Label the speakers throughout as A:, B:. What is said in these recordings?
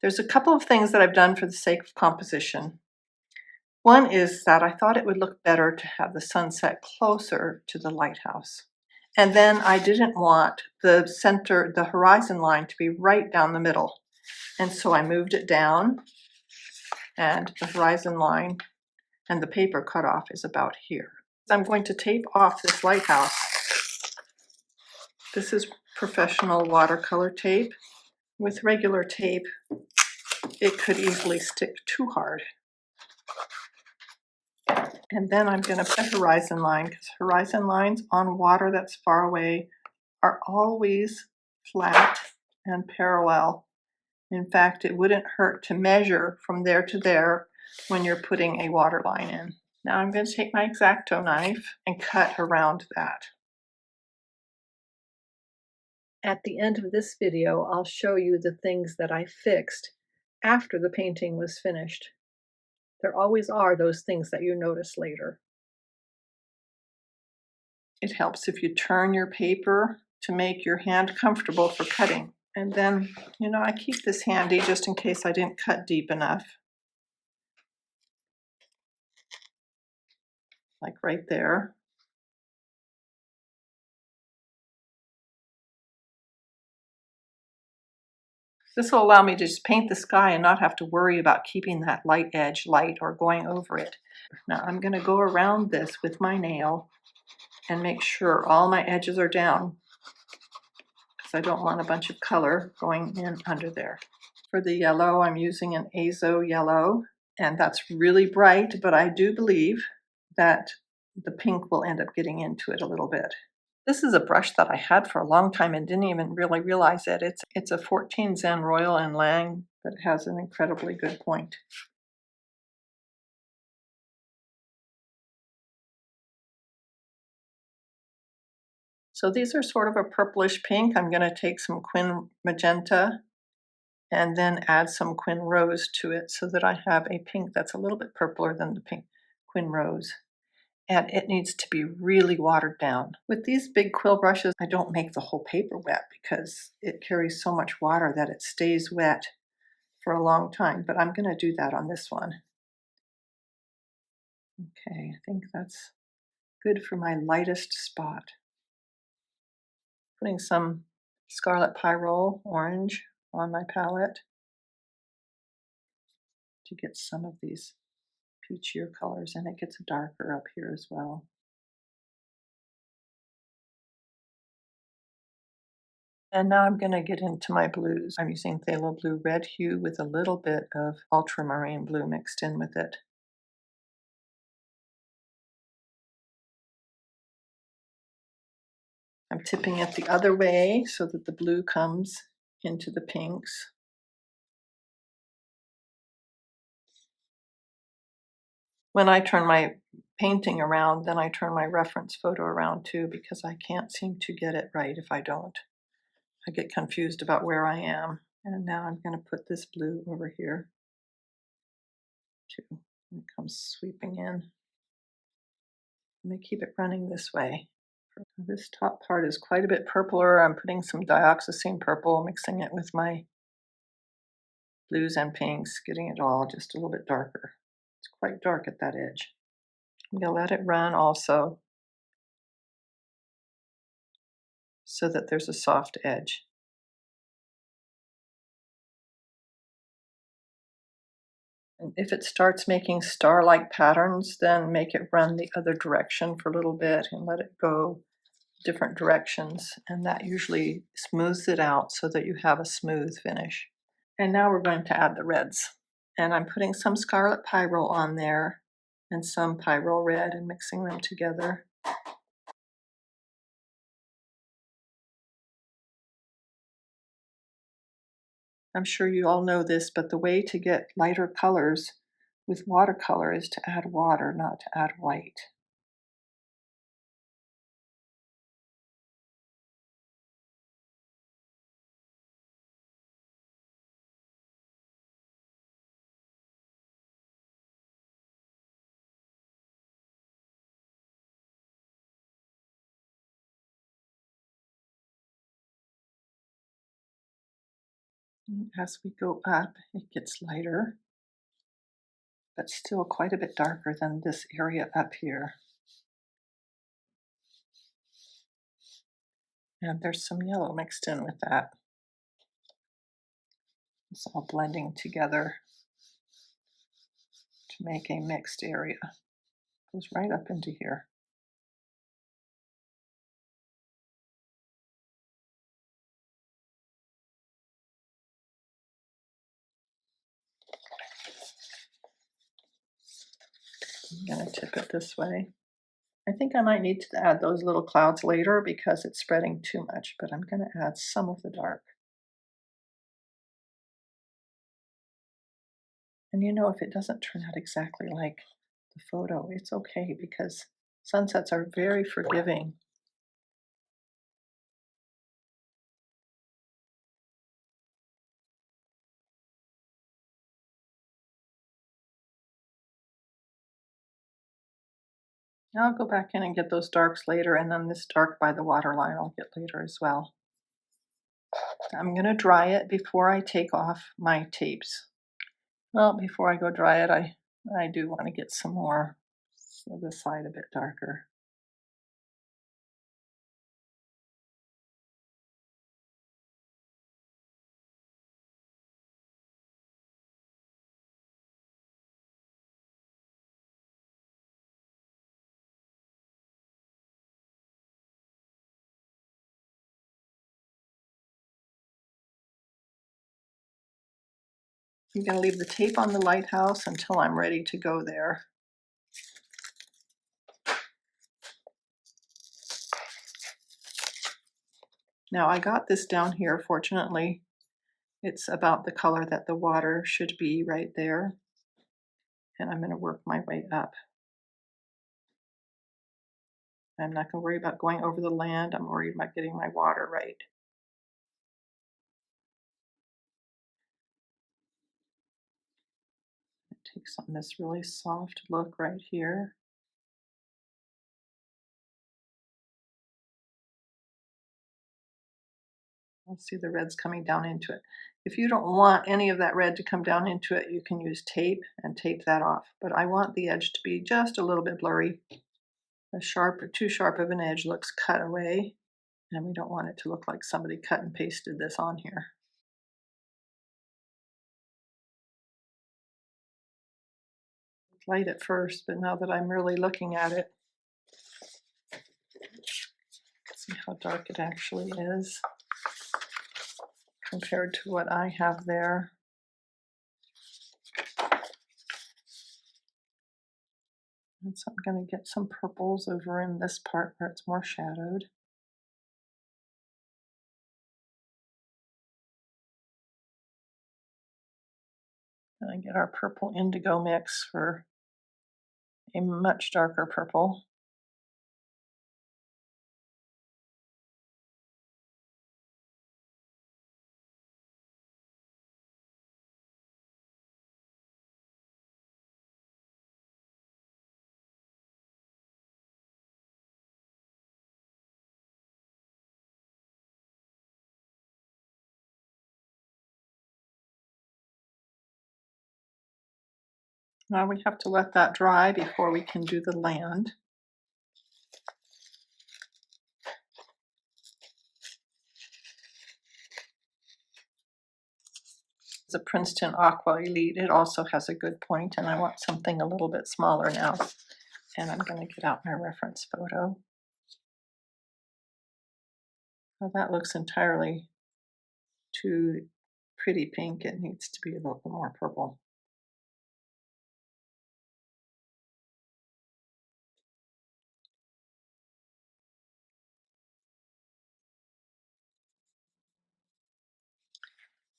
A: There's a couple of things that I've done for the sake of composition. One is that I thought it would look better to have the sunset closer to the lighthouse. And then I didn't want the center, the horizon line to be right down the middle. And so I moved it down, and the horizon line and the paper cutoff is about here. I'm going to tape off this lighthouse. This is professional watercolor tape. With regular tape, it could easily stick too hard. And then I'm going to put a horizon line, because horizon lines on water that's far away are always flat and parallel. In fact, it wouldn't hurt to measure from there to there when you're putting a water line in. Now I'm going to take my X-Acto knife and cut around that. At the end of this video, I'll show you the things that I fixed after the painting was finished. There always are those things that you notice later. It helps if you turn your paper to make your hand comfortable for cutting. And then, I keep this handy just in case I didn't cut deep enough. Like right there. This will allow me to just paint the sky and not have to worry about keeping that light edge light or going over it. Now I'm going to go around this with my nail and make sure all my edges are down, because I don't want a bunch of color going in under there. For the yellow, I'm using an azo yellow, and that's really bright, but I do believe that the pink will end up getting into it a little bit. This is a brush that I had for a long time and didn't even really realize it. It's a 14 Zen Royal and Lang, but it has an incredibly good point. So these are sort of a purplish pink. I'm going to take some Quin Magenta and then add some Quin Rose to it so that I have a pink that's a little bit purpler than the pink Quin Rose. And it needs to be really watered down. With these big quill brushes, I don't make the whole paper wet because it carries so much water that it stays wet for a long time, but I'm going to do that on this one. Okay, I think that's good for my lightest spot. Putting some Scarlet Pyrrole Orange on my palette to get some of these peachier colors, and it gets darker up here as well. And now I'm going to get into my blues. I'm using Phthalo Blue Red Hue with a little bit of Ultramarine Blue mixed in with it. I'm tipping it the other way so that the blue comes into the pinks. When I turn my painting around, then I turn my reference photo around too, because I can't seem to get it right if I don't. I get confused about where I am. And now I'm going to put this blue over here too. It comes sweeping in. I'm going to keep it running this way. This top part is quite a bit purpler. I'm putting some dioxazine purple, mixing it with my blues and pinks, getting it all just a little bit darker. It's quite dark at that edge. I'm going to let it run also so that there's a soft edge. And if it starts making star-like patterns, then make it run the other direction for a little bit and let it go different directions. And that usually smooths it out so that you have a smooth finish. And now we're going to add the reds. And I'm putting some Scarlet Pyrrole on there and some Pyrrole Red and mixing them together. I'm sure you all know this, but the way to get lighter colors with watercolor is to add water, not to add white. As we go up, it gets lighter, but still quite a bit darker than this area up here. And there's some yellow mixed in with that. It's all blending together to make a mixed area. Goes right up into here. I'm going to tip it this way. I think I might need to add those little clouds later because it's spreading too much, but I'm going to add some of the dark. And you know, if it doesn't turn out exactly like the photo, it's okay because sunsets are very forgiving. Now I'll go back in and get those darks later, and then this dark by the waterline I'll get later as well. I'm going to dry it before I take off my tapes. Well, before I go dry it, I do want to get some more, so this side a bit darker. I'm going to leave the tape on the lighthouse until I'm ready to go there. Now I got this down here, fortunately. It's about the color that the water should be right there. And I'm going to work my way up. I'm not going to worry about going over the land. I'm worried about getting my water right. It takes on this really soft look right here. I'll see the red's coming down into it. If you don't want any of that red to come down into it, you can use tape and tape that off. But I want the edge to be just a little bit blurry. Too sharp of an edge looks cut away, and we don't want it to look like somebody cut and pasted this on here. It's light at first, but now that I'm really looking at it, see how dark it actually is compared to what I have there. And so I'm going to get some purples over in this part where it's more shadowed. And get our purple indigo mix for a much darker purple. Now we have to let that dry before we can do the land. It's a Princeton Aqua Elite. It also has a good point, and I want something a little bit smaller now. And I'm going to get out my reference photo. Well, that looks entirely too pretty pink. It needs to be a little more purple.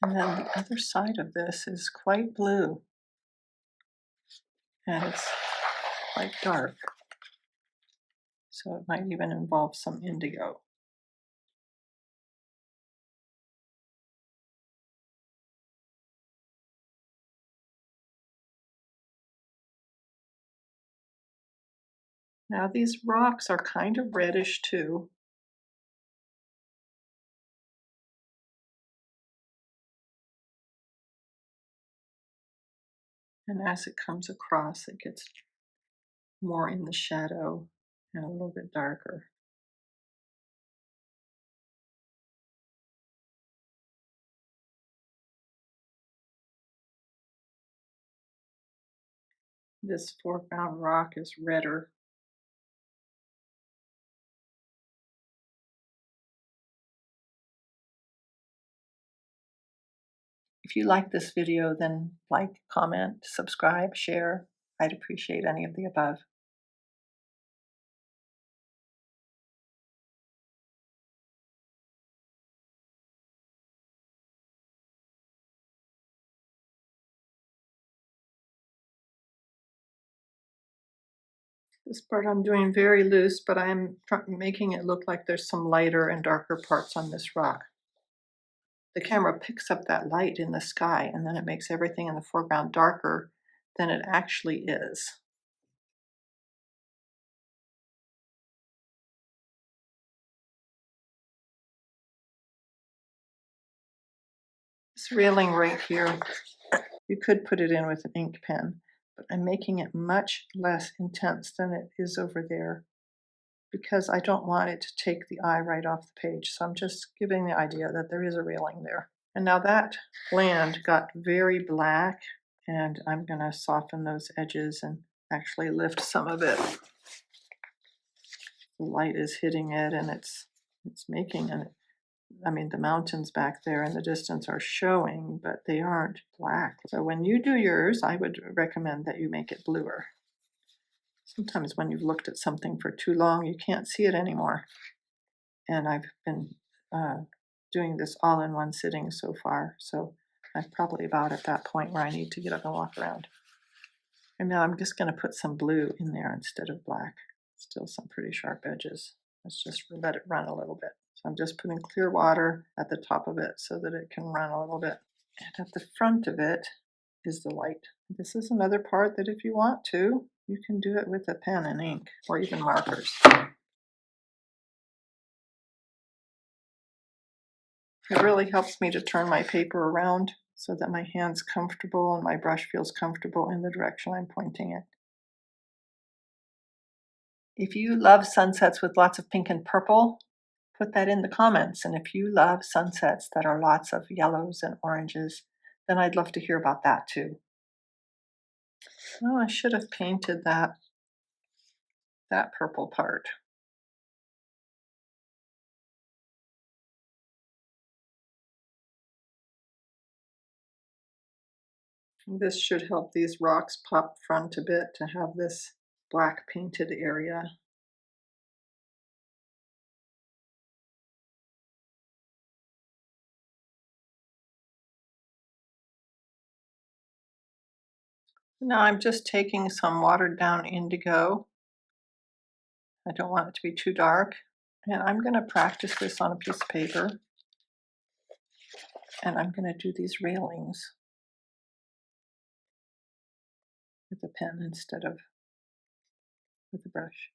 A: And then the other side of this is quite blue. And it's quite dark. So it might even involve some indigo. Now these rocks are kind of reddish too. And as it comes across, it gets more in the shadow and a little bit darker. This foreground rock is redder. If you like this video, then like, comment, subscribe, share. I'd appreciate any of the above. This part I'm doing very loose, but I'm making it look like there's some lighter and darker parts on this rock. The camera picks up that light in the sky, and then it makes everything in the foreground darker than it actually is. This railing right here, you could put it in with an ink pen, but I'm making it much less intense than it is over there because I don't want it to take the eye right off the page. So I'm just giving the idea that there is a railing there. And now that land got very black, and I'm going to soften those edges and actually lift some of it. The light is hitting it, and it's making it. I mean, the mountains back there in the distance are showing, but they aren't black. So when you do yours, I would recommend that you make it bluer. Sometimes when you've looked at something for too long, you can't see it anymore. And I've been doing this all in one sitting so far, so I'm probably about at that point where I need to get up and walk around. And now I'm just going to put some blue in there instead of black. Still some pretty sharp edges. Let's just let it run a little bit. So I'm just putting clear water at the top of it so that it can run a little bit. And at the front of it is the light. This is another part that if you want to, you can do it with a pen and ink or even markers. It really helps me to turn my paper around so that my hand's comfortable and my brush feels comfortable in the direction I'm pointing it. If you love sunsets with lots of pink and purple, put that in the comments. And if you love sunsets that are lots of yellows and oranges, then I'd love to hear about that too. Oh, I should have painted that purple part. This should help these rocks pop front a bit to have this black painted area. Now I'm just taking some watered down indigo. I don't want it to be too dark. And I'm going to practice this on a piece of paper. And I'm going to do these railings with a pen instead of with a brush.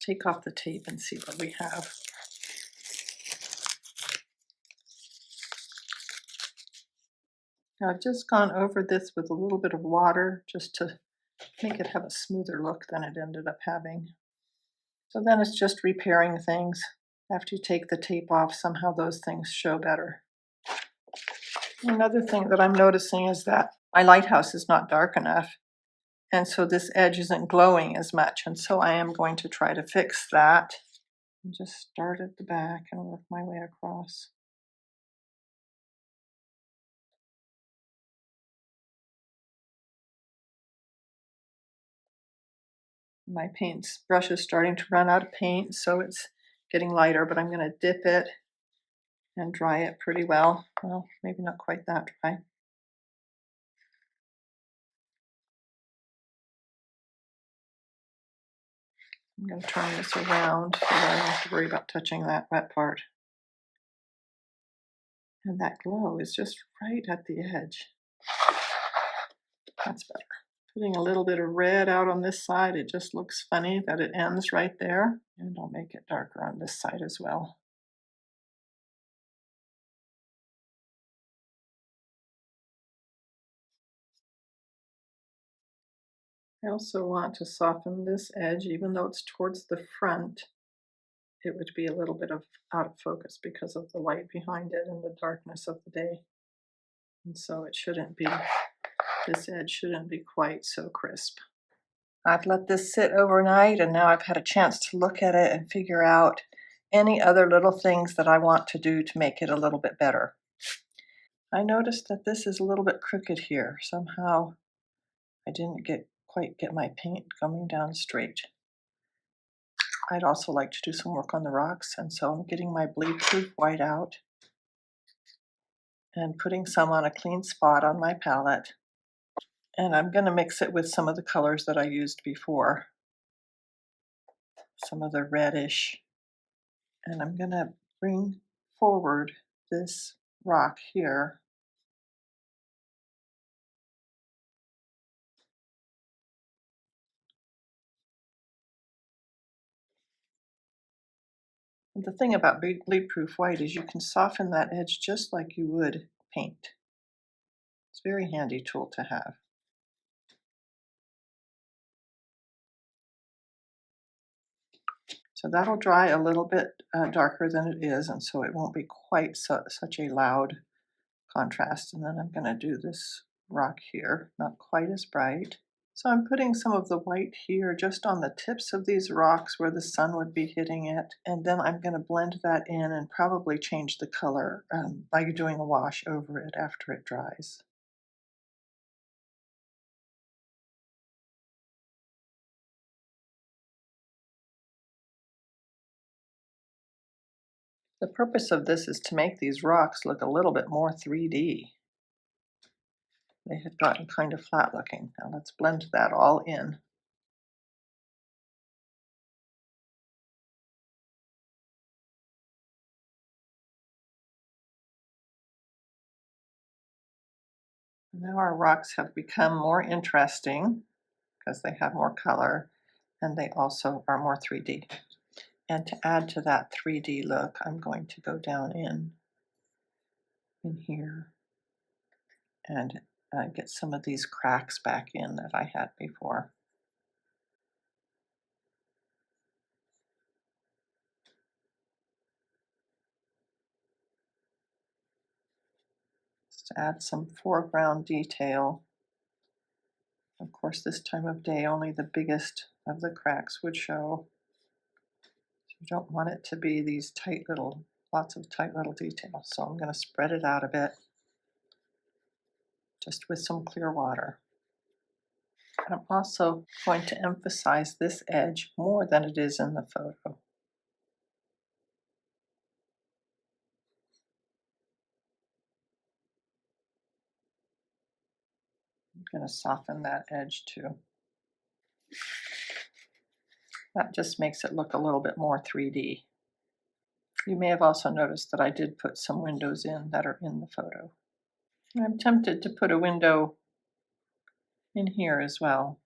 A: Take off the tape and see what we have. Now I've just gone over this with a little bit of water just to make it have a smoother look than it ended up having. So then it's just repairing things. After you take the tape off, somehow those things show better. Another thing that I'm noticing is that my lighthouse is not dark enough, and so this edge isn't glowing as much, and so I am going to try to fix that. And just start at the back and work my way across. My brush is starting to run out of paint, so it's getting lighter, but I'm going to dip it and dry it pretty well. Well, maybe not quite that dry. I'm going to turn this around so that I don't have to worry about touching that wet part. And that glow is just right at the edge. That's better. Putting a little bit of red out on this side, it just looks funny that it ends right there. And I'll make it darker on this side as well. I also want to soften this edge, even though it's towards the front. It would be a little bit out of focus because of the light behind it and the darkness of the day. And so it shouldn't be, this edge shouldn't be quite so crisp. I've let this sit overnight and now I've had a chance to look at it and figure out any other little things that I want to do to make it a little bit better. I noticed that this is a little bit crooked here. Somehow I didn't quite get my paint coming down straight. I'd also like to do some work on the rocks, and so I'm getting my bleed-proof white out and putting some on a clean spot on my palette. And I'm going to mix it with some of the colors that I used before, some of the reddish. And I'm going to bring forward this rock here. And the thing about bleed-proof white is you can soften that edge just like you would paint. It's a very handy tool to have. So that'll dry a little bit darker than it is, and so it won't be quite such a loud contrast. And then I'm going to do this rock here, not quite as bright. So I'm putting some of the white here just on the tips of these rocks where the sun would be hitting it. And then I'm going to blend that in and probably change the color by doing a wash over it after it dries. The purpose of this is to make these rocks look a little bit more 3D. They had gotten kind of flat looking. Now let's blend that all in. Now our rocks have become more interesting because they have more color and they also are more 3D. And to add to that 3D look, I'm going to go down in here and get some of these cracks back in that I had before. Just to add some foreground detail. Of course, this time of day, only the biggest of the cracks would show. You don't want it to be these lots of tight little details. So I'm going to spread it out a bit, just with some clear water. I'm also going to emphasize this edge more than it is in the photo. I'm going to soften that edge too. That just makes it look a little bit more 3D. You may have also noticed that I did put some windows in that are in the photo. I'm tempted to put a window in here as well.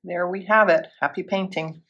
A: There we have it. Happy painting.